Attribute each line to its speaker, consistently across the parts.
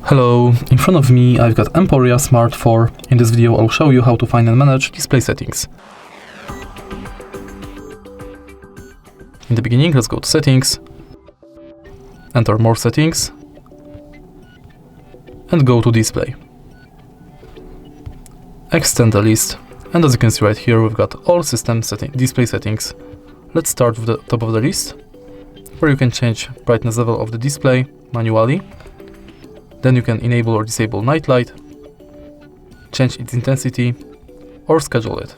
Speaker 1: Hello, in front of me I've got EMPORIA Smart 4. In this video I'll show you how to find and manage display settings. In the beginning, let's go to Settings, enter More Settings, and go to Display. Extend the list, and as you can see right here, we've got all system display settings. Let's start with the top of the list, where you can change brightness level of the display manually. Then you can enable or disable night light, change its intensity, or schedule it.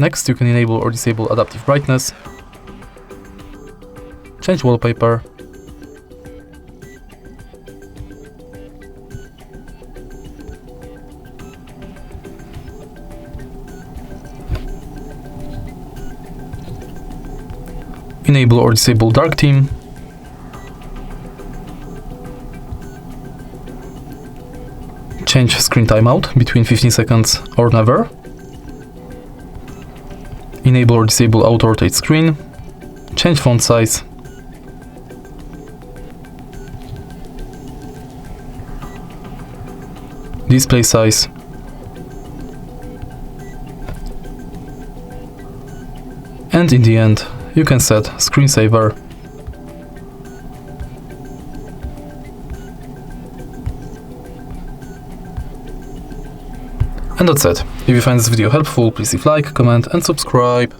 Speaker 1: Next, you can enable or disable adaptive brightness, change wallpaper, enable or disable dark theme, change screen timeout between 15 seconds or never, enable or disable auto rotate screen, change font size, display size, and in the end you can set screensaver. And that's it. If you find this video helpful, please leave a like, comment and subscribe.